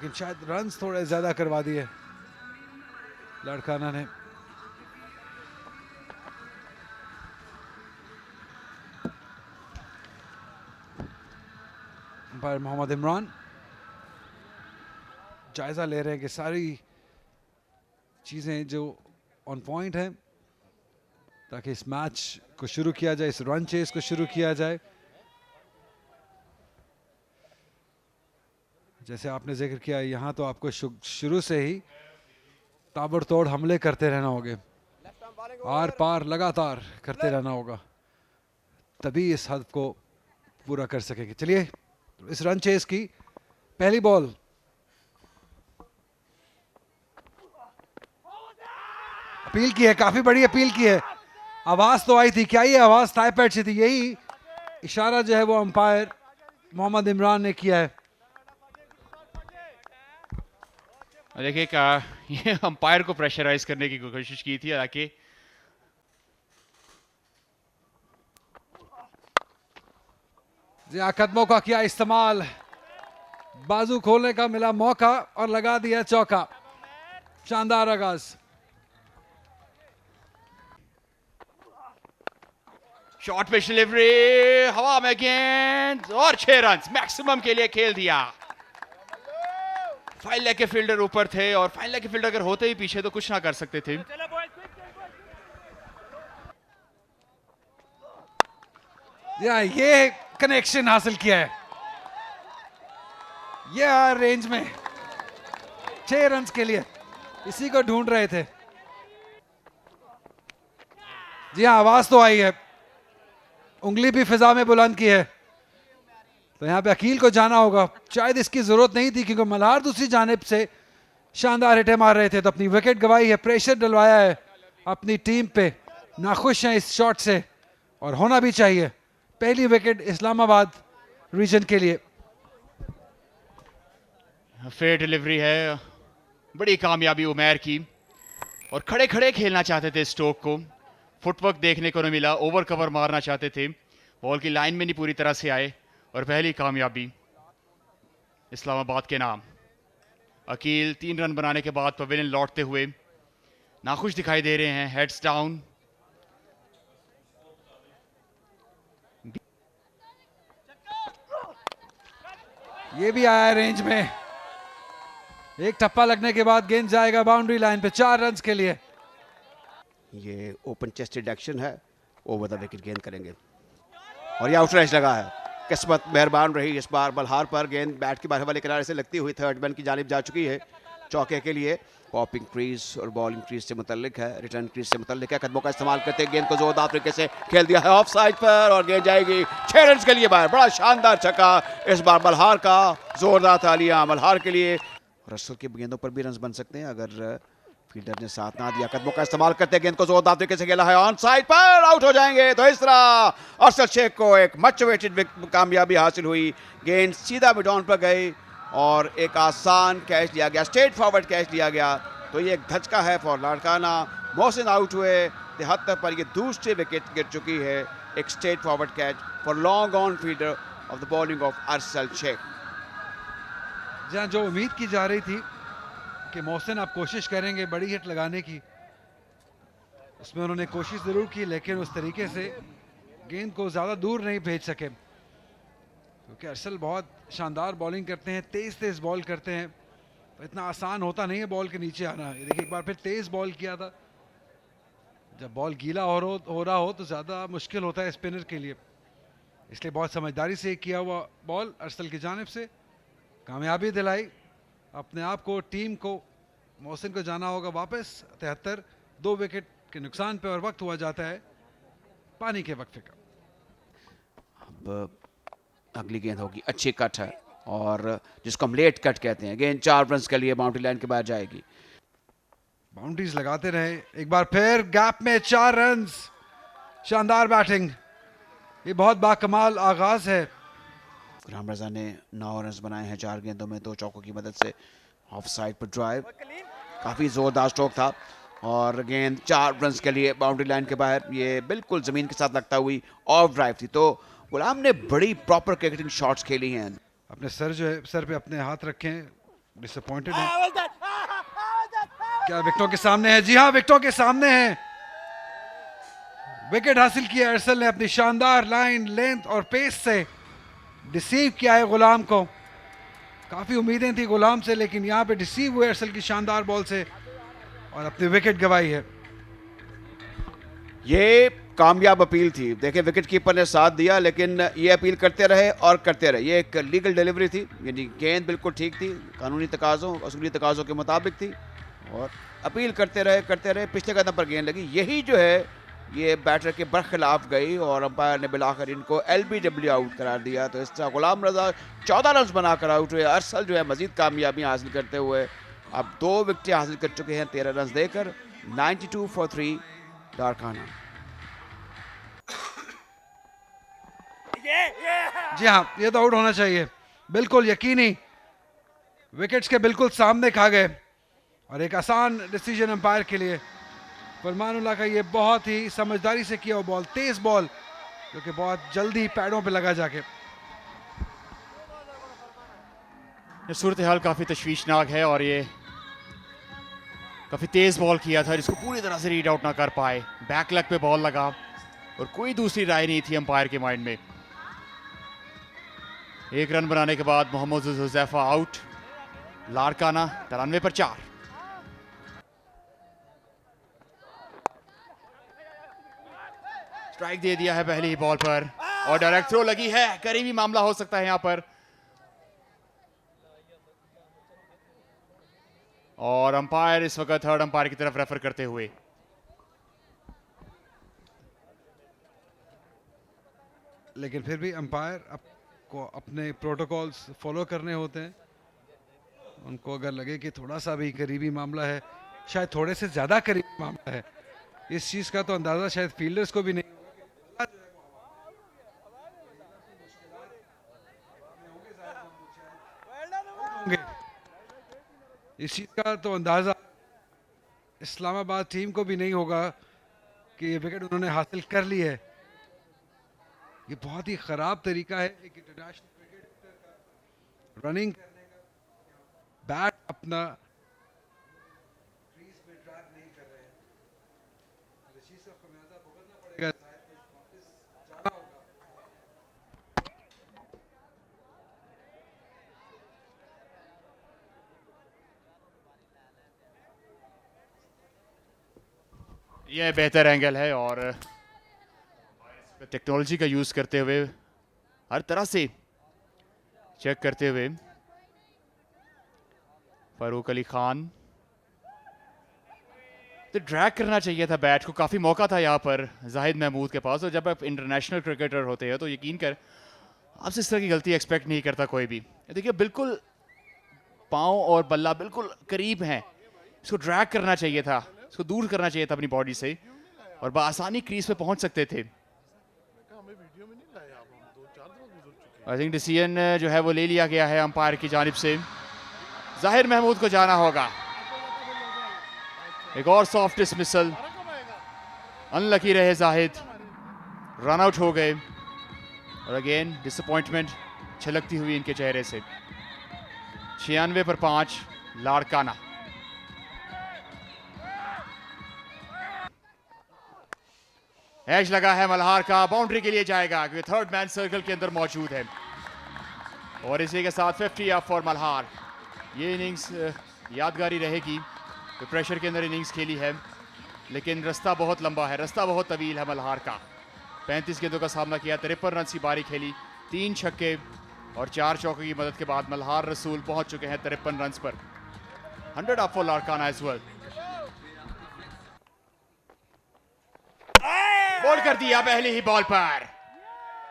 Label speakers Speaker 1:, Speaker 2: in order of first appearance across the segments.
Speaker 1: लेकिन शायद रन्स थोड़े ज्यादा करवा दिए लाड़काना ने। अंपायर मोहम्मद इमरान जायजा ले रहे हैं कि सारी चीजें जो ऑन पॉइंट है ताकि इस मैच को शुरू किया जाए, इस रन चेस को शुरू किया जाए। जैसे आपने जिक्र किया, यहां तो आपको शुरू से ही ताबड़तोड़ हमले करते रहना होगा, आर पार लगातार करते रहना होगा, तभी इस हद को पूरा कर सकेंगे। चलिए, तो इस रन चेस की पहली बॉल, अपील की है, काफी बड़ी अपील की है। आवाज तो आई थी, क्या ये आवाज थाई पैड से थी? यही इशारा जो है वो अंपायर मोहम्मद इमरान ने किया है।
Speaker 2: देखिए क्या ये अंपायर को प्रेशराइज करने की कोशिश की थी, हालांकि
Speaker 1: कदमों का किया इस्तेमाल, बाजू खोलने का मिला मौका और लगा दिया चौका। शानदार आगाज।
Speaker 2: शॉर्ट पिच डिलीवरी, हवा में गेंद और 6 रन मैक्सिमम के लिए खेल दिया। फाइन लेग के फील्डर ऊपर थे और फाइन लेग के फील्डर अगर होते ही पीछे तो कुछ ना कर सकते थे।
Speaker 1: ये कनेक्शन हासिल किया है, ये रेंज में 6 रन के लिए, इसी को ढूंढ रहे थे। जी हाँ, आवाज तो आई है, उंगली भी फिजा में बुलंद की है, तो यहाँ पे अकील को जाना होगा। शायद इसकी जरूरत नहीं थी क्योंकि मल्हार दूसरी जानिब से शानदार हिटें मार रहे थे, तो अपनी विकेट गवाई है, प्रेशर डलवाया है अपनी टीम पे, नाखुश हैं इस शॉट से और होना भी चाहिए। पहली विकेट इस्लामाबाद रीजन के लिए।
Speaker 2: फेयर डिलीवरी है, बड़ी कामयाबी उमैर की, और खड़े खड़े खेलना चाहते थे स्टोक को, फुटवर्क देखने को नहीं मिला, ओवर कवर मारना चाहते थे, बॉल की लाइन में नहीं पूरी तरह से आए, और पहली कामयाबी इस्लामाबाद के नाम। अकील 3 रन बनाने के बाद पवेलियन लौटते हुए नाखुश दिखाई दे रहे हैं, हेड्स डाउन।
Speaker 1: ये भी आया रेंज में, एक टप्पा लगने के बाद गेंद जाएगा बाउंड्री लाइन पे 4 रन के लिए।
Speaker 3: ये ओपन चेस्टेड एक्शन है, ओवर द विकेट गेंद करेंगे और ये आउट रेस लगा है। किस्मत मेहरबान रही इस बार मल्हार पर, गेंद बैट के बाहर वाले किनारे से लगती हुई थर्ड मैन की जानिब जा चुकी है चौके के लिए। पॉपिंग क्रीज और बॉलिंग क्रीज से मुतल्लिक है, रिटर्न क्रीज से मुतल्लिक है। कदमों का इस्तेमाल करते गेंद को जोरदार तरीके से खेल दिया है ऑफ साइड पर और गेंद जाएगी 6 रन के लिए बाहर। बड़ा शानदार छक्का इस बार मल्हार का, जोरदार तालियां मल्हार के लिए। रसल की गेंदों पर भी रन बन सकते हैं अगर फील्डर ने साथ ना दिया। कदमों का इस्तेमाल करते गेंद को जोरदार तरीके से खेला है ऑन साइड पर, आउट हो जाएंगे। तो इस तरह अरशद शेख को एक मच अवेटेड कामयाबी हासिल हुई, गेंद सीधा मिड ऑन पर गई और एक आसान कैच लिया गया, स्ट्रेट फॉरवर्ड कैच लिया गया। तो ये एक धचका है फॉर लाड़काना। मोहसिन आउट हुए 73 पर, ये दूसरी विकेट गिर चुकी है। एक straight forward catch for long on fielder off the bowling off Arshad Sheikh.
Speaker 1: जहां जो उम्मीद की जा रही थी कि मोहसिन आप कोशिश करेंगे बड़ी हिट लगाने की, उसमें उन्होंने कोशिश जरूर की लेकिन उस तरीके से गेंद को ज्यादा दूर नहीं भेज सके, क्योंकि अरसल बहुत शानदार बॉलिंग करते हैं, तेज तेज बॉल करते हैं, तो इतना आसान होता नहीं है बॉल के नीचे आना। देखिए एक बार फिर तेज बॉल किया था, जब बॉल गीला हो रहा हो तो ज्यादा मुश्किल होता है स्पिनर के लिए, इसलिए बहुत समझदारी से किया हुआ बॉल अरसल की जानिब से कामयाबी दिलाई अपने आप को, टीम को। मोहसिन को जाना होगा वापस 73, 2 विकेट के नुकसान पे और वक्त हुआ जाता है पानी के वक्फे का।
Speaker 3: अब अगली गेंद होगी, अच्छी कट है और जिसको हम लेट कट कहते हैं। गेंद 4 रन के लिए बाउंड्री लाइन के बाहर जाएगी।
Speaker 1: बाउंड्रीज लगाते रहे, एक बार फिर गैप में 4 रन, शानदार बैटिंग, ये बहुत बाकमाल आगाज है।
Speaker 3: गुलाम रजा ने 9 रन बनाए हैं 4 गेंदों में, 2 चौकों की मदद से। ऑफ साइड पर ड्राइव, काफी जोरदार स्ट्रोक था और गेंद 4 रन के लिए बाउंड्री लाइन के बाहर। ये बिल्कुल जमीन के साथ लगता हुई ऑफ ड्राइव थी, तो गुलाम ने बड़ी प्रॉपर क्रिकेटिंग शॉट्स खेली हैं।
Speaker 1: अपने सर जो है, सर पे अपने हाथ रखें, डिसअपॉइंटेड है। क्या विकेटों के सामने है? जी हाँ, विकेटों के सामने है। विकेट हासिल किया एयरसेल ने अपनी शानदार लाइन, लेंथ और पेस से। डिसीव किया है गुलाम को। काफी उम्मीदें थी गुलाम से, लेकिन यहां पे डिसीव हुए एयरसेल की शानदार बॉल से और अपनी विकेट गंवाई है।
Speaker 3: ये कामयाब अपील थी। देखिए विकेट कीपर ने साथ दिया, लेकिन ये अपील करते रहे और करते रहे। ये एक लीगल डिलीवरी थी, यानी गेंद बिल्कुल ठीक थी, कानूनी तकाज़ों, असूली तकाज़ों के मुताबिक थी, और अपील करते रहे। पिछले कदम पर गेंद लगी, यही जो है ये बैटर के बरखिलाफ गई और अंपायर ने बिलाकर इनको LBW आउट करार दिया। तो इस तरह गुलाम रजा 14 रन बनाकर आउट हुए। अरसल जो है मजीद कामयाबियाँ हासिल करते हुए अब 2 विकेटें हासिल कर चुके हैं 13 रन देकर। 92 for 3 लारकाना।
Speaker 1: जी हाँ, ये तो आउट होना चाहिए, बिल्कुल यकीनी। विकेट्स के बिल्कुल सामने खा गए और एक आसान डिसीजन अंपायर के लिए। फरमानुल्लाह का ये बहुत ही समझदारी से किया हुआ बॉल, तेज बॉल, जो कि बहुत जल्दी पैडों पे लगा जाके।
Speaker 2: ये सूरत हाल काफ़ी तशवीशनाक है और ये काफ़ी तेज़ बॉल किया था जिसको पूरी तरह से रीड आउट ना कर पाए। बैक लेग पे बॉल लगा और कोई दूसरी राय नहीं थी अंपायर के माइंड में। 1 रन बनाने के बाद मोहम्मद हुज़ैफा आउट। लारकाना 93 पर 4। स्ट्राइक दे दिया है पहली ही बॉल पर और डायरेक्ट थ्रो लगी है। करीबी मामला हो सकता है यहां पर, और अंपायर इस वक्त थर्ड अंपायर की तरफ रेफर करते हुए।
Speaker 1: लेकिन फिर भी अंपायर को अपने प्रोटोकॉल्स फॉलो करने होते हैं। उनको अगर लगे कि थोड़ा सा भी करीबी मामला है, शायद थोड़े से ज्यादा करीबी मामला है, इस चीज का तो अंदाजा शायद फील्डर्स को भी नहीं होंगे। इस चीज का तो अंदाजा इस्लामाबाद टीम को भी नहीं होगा कि ये विकेट उन्होंने हासिल कर ली है। ये बहुत ही खराब तरीका है एक इंटरनेशनल क्रिकेटर का रनिंग करने का। बैट अपना क्रीज में ट्रैप नहीं कर रहे हैं, इस चीज का खमियाजा भुगतना पड़ेगा। वापस जाना होगा।
Speaker 2: यह बेहतर एंगल है और टेक्नोलॉजी का यूज करते हुए, हर तरह से चेक करते हुए, फारूक अली खान। तो ड्रैग करना चाहिए था बैट को, काफी मौका था यहाँ पर जाहिद महमूद के पास। और जब आप इंटरनेशनल क्रिकेटर होते हैं तो यकीन कर आपसे इस तरह की गलती एक्सपेक्ट नहीं करता कोई भी। देखिए बिल्कुल पाँव और बल्ला बिल्कुल करीब हैं, इसको ड्रैग करना चाहिए था, इसको दूर करना चाहिए था अपनी बॉडी से और बआसानी क्रीज पे पहुंच सकते थे। आई थिंक डिसीजन जो है वो ले लिया गया है अंपायर की जानिब से। जाहिर महमूद को जाना होगा। एक और सॉफ्ट डिसमिसल, अनलकी रहे जाहिद, रन आउट हो गए और अगेन डिसअपॉइंटमेंट छलकती हुई इनके चेहरे से। 96 पर 5 लारकाना। एज लगा है मल्हार का, बाउंड्री के लिए जाएगा क्योंकि थर्ड मैन सर्कल के अंदर मौजूद है और इसी के साथ 50 अप फॉर मल्हार। ये इनिंग्स यादगारी रहेगी, तो प्रेशर के अंदर इनिंग्स खेली है, लेकिन रास्ता बहुत लंबा है, रास्ता बहुत तवील है मल्हार का। 35 गेंदों का सामना किया, 53 रन की बारी खेली, 3 छक्के और 4 चौके की मदद के बाद मल्हार रसूल पहुंच चुके हैं 53 रन पर। 100 up for Larkana as well. Ball कर दिया पहली ही बॉल पर,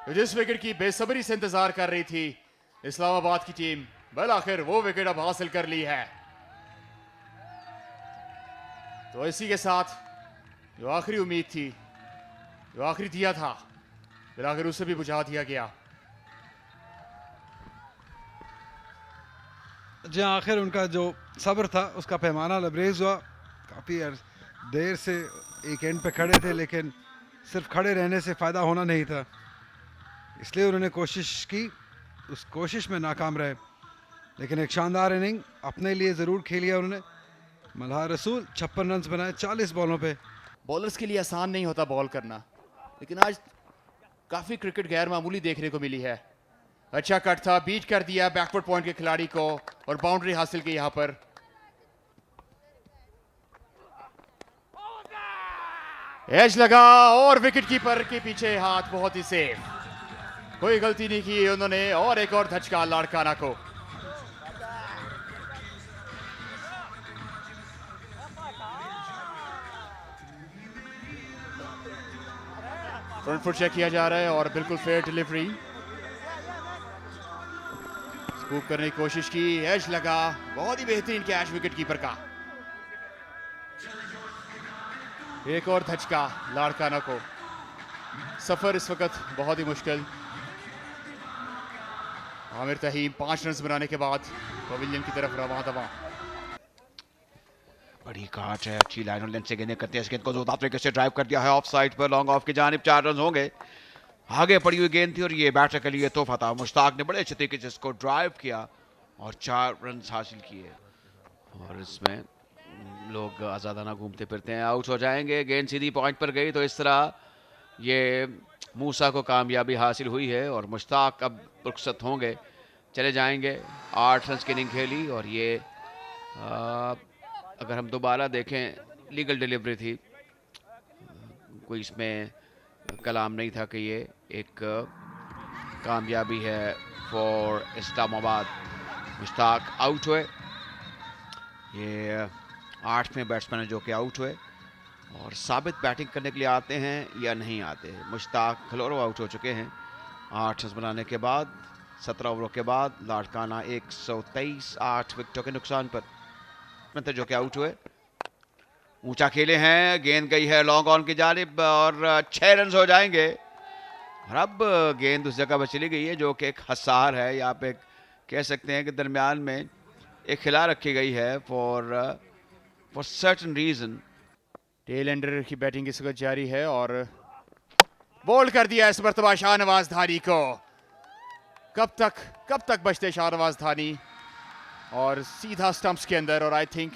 Speaker 2: तो जिस विकेट की बेसब्री से इंतजार कर रही थी इस्लामाबाद की टीम, बल आखिर वो विकेट अब हासिल कर ली है। तो इसी के साथ जो आखिरी उम्मीद थी, जो आखिरी दिया था, फिर आखिर उसे भी बुझा दिया गया।
Speaker 1: जी आखिर उनका जो सब्र था उसका पैमाना लबरेज हुआ। काफ़ी देर से एक एंड पे खड़े थे, लेकिन सिर्फ खड़े रहने से फ़ायदा होना नहीं था, इसलिए उन्होंने कोशिश की, उस कोशिश में नाकाम रहे। लेकिन एक शानदार इनिंग अपने लिए ज़रूर खेली है उन्होंने। मल्हार रसूल 56 रन बनाए 40 बॉलों पे।
Speaker 2: बॉलर्स के लिए आसान नहीं होता बॉल करना, लेकिन आज काफी क्रिकेट गैर मामूली देखने को मिली है। अच्छा कट था, बीट कर दिया बैकवर्ड पॉइंट के खिलाड़ी को और बाउंड्री हासिल की यहां पर। एज लगा और विकेट कीपर के पीछे हाथ, बहुत ही सेफ, कोई गलती नहीं की उन्होंने। और एक और धचका लाड़काना को। फ्रंट फुट चेक किया जा रहा है और बिल्कुल फेयर डिलीवरी। स्कूप करने की कोशिश की, एज लगा, बहुत ही बेहतरीन कैच विकेट कीपर का। एक और धचका लाड़काना को। सफर इस वक्त बहुत ही मुश्किल। आमिर तहीम 5 रन बनाने के बाद पवेलियन की तरफ रवां दवा।
Speaker 3: बड़ी काट है, अच्छी लाइन और लेंथ से गेंदें करते हैं। इस गेंद को जोरदार तरीके से ड्राइव कर दिया है ऑफ साइड पर, लॉन्ग ऑफ की जानिब। 4 रन होंगे। आगे पड़ी हुई गेंद थी और ये बैटर के लिए तोहफा था। मुश्ताक ने बड़े अच्छे तरीके से इसको ड्राइव किया और 4 रन हासिल किए। और इसमें लोग आज़ादाना घूमते फिरते हैं, आउट हो जाएंगे। गेंद सीधी पॉइंट पर गई, तो इस तरह ये मूसा को कामयाबी हासिल हुई है और मुश्ताक अब रुखसत होंगे, चले जाएंगे। 8 रन की इनिंग खेली और ये अगर हम दोबारा देखें, लीगल डिलीवरी थी, कोई इसमें कलाम नहीं था कि ये एक कामयाबी है फॉर इस्लामाबाद। मुश्ताक आउट हुए। ये 8वें बैट्समैन जो कि आउट हुए और साबित बैटिंग करने के लिए आते हैं या नहीं आते। मुश्ताक खलोरो आउट हो चुके हैं 8 रन बनाने के बाद 17 ओवरों के बाद। लाड़काना 123 8 विकेटों के नुकसान पर जो कि आउट हुए। ऊंचा खेले हैं, गेंद गई है लॉन्ग ऑन की जानिब और 6 रन हो जाएंगे। और अब गेंद उस जगह पर चली गई है जो कि एक हसार है, यहाँ पे कह सकते हैं कि दरमियान में एक खिला रखी गई है for certain reason.
Speaker 2: Tail ender की बैटिंग इस वक्त जारी है और बोल्ड कर दिया इस मरतबा शाहनवाज धानी को। कब तक बचते शाहनवाज धानी और सीधा स्टंप्स के अंदर। और I think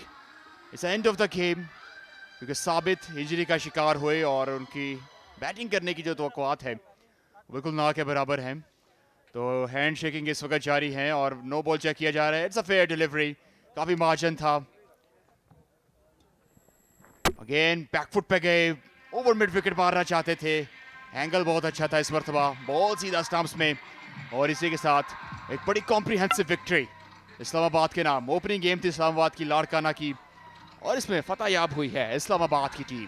Speaker 2: it's end of the game, क्योंकि साबित इंजरी का शिकार हुए और उनकी बैटिंग करने की जो तवक्कुआत है बिल्कुल ना के बराबर है। तो हैंड शेकिंग इस वक्त जारी है और नो बॉल चेक किया जा रहा है। इट्स अ फेयर डिलीवरी, काफी मार्जिन था। अगेन बैकफुट पे गए, ओवर मिड विकेट मारना चाहते थे। एंगल बहुत अच्छा था इस मरतबा, बॉल सीधा स्टंप्स में। और इसी के साथ एक बड़ी कॉम्प्रिहेंसिव विक्ट्री इस्लामाबाद के नाम। ओपनिंग गेम थी इस्लामाबाद की लाड़काना की और इसमें फतह याब हुई है इस्लामाबाद की टीम।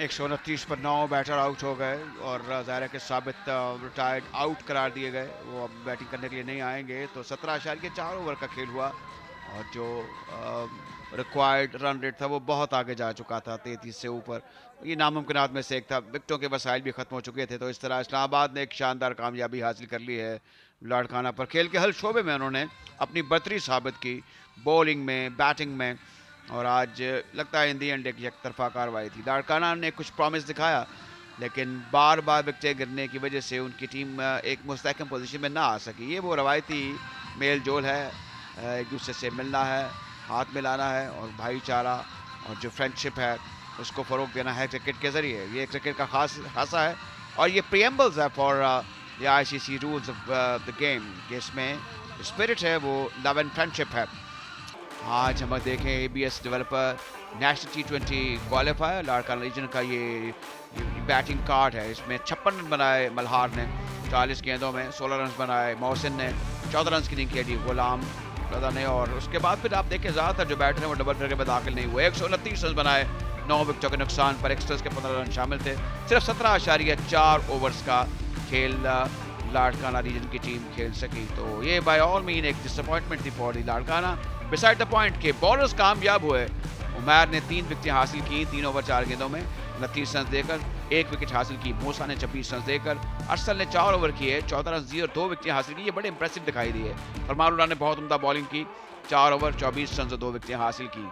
Speaker 3: 129 पर 9 बैटर आउट हो गए और ज़ाहिर है कि साबित रिटायर्ड आउट करार दिए गए, वो अब बैटिंग करने के लिए नहीं आएंगे। तो 17.4 ओवर का खेल हुआ और जो रिक्वायर्ड रन रेट था वो बहुत आगे जा चुका था, 33 से ऊपर। ये नामुमकिनात में से एक था, विकेटों के वसाइल भी ख़त्म हो चुके थे। तो इस तरह इस्लामाबाद ने एक शानदार कामयाबी हासिल कर ली है लाड़काना पर। खेल के हर शोबे में उन्होंने अपनी बर्तरी साबित की, बॉलिंग में, बैटिंग में। और आज लगता है इन दी एंड एक तरफा कार्रवाई थी। लाड़काना ने कुछ प्रॉमिस दिखाया, लेकिन बार बार विकेटें गिरने की वजह से उनकी टीम एक मुस्तहकम पोजीशन में ना आ सकी। ये वो रवायती मेल जोल है, एक दूसरे से मिलना है, हाथ मिलाना है और भाईचारा और जो फ्रेंडशिप है उसको फ़रोग देना है क्रिकेट के ज़रिए। ये क्रिकेट का खासा है और ये प्रीएम्बल्स है for the ICC rules of the game, जिसमें स्पिरिट है वो लव एंड फ्रेंडशिप है। आज हम देखें ABS developer national T20 qualifier Larkana region का ये बैटिंग कार्ड है। इसमें 56 रन बनाए मल्हार ने 40 गेंदों में, 16 रन बनाए मोहसिन ने, 14 रन की इनिंग खेली गुलाम रजा ने। और उसके बाद फिर आप देखें ज़्यादातर जो बैटर हैं वो डबल फिगर में दाखिल नहीं हुए। 129 रन बनाए 9 विकेटों के नुकसान पर, एक्स्ट्रास के 15 रन शामिल थे। सिर्फ 17.4 ओवर्स का खेल लाड़काना रीजन की टीम खेल सकी। तो ये बाय ऑल मीन एक डिसअपॉइंटमेंट थी for the Larkana. Beside the point के बॉलर्स कामयाब हुए। उमैर ने 3 विकेटें हासिल की 3 ओवर 4 गेंदों में, 29 रन देकर 1 विकेट हासिल की। मूसा ने 26 रन देकर, अरसल ने 4 ओवर किए 14 रन दिए और 2 विकेटें हासिल की। ये बड़े इंप्रेसिव दिखाई दिए। फरमानुल्लाह ने बहुत उम्दा बॉलिंग की, 4 ओवर 24 रन और 2 विकेटें हासिल की।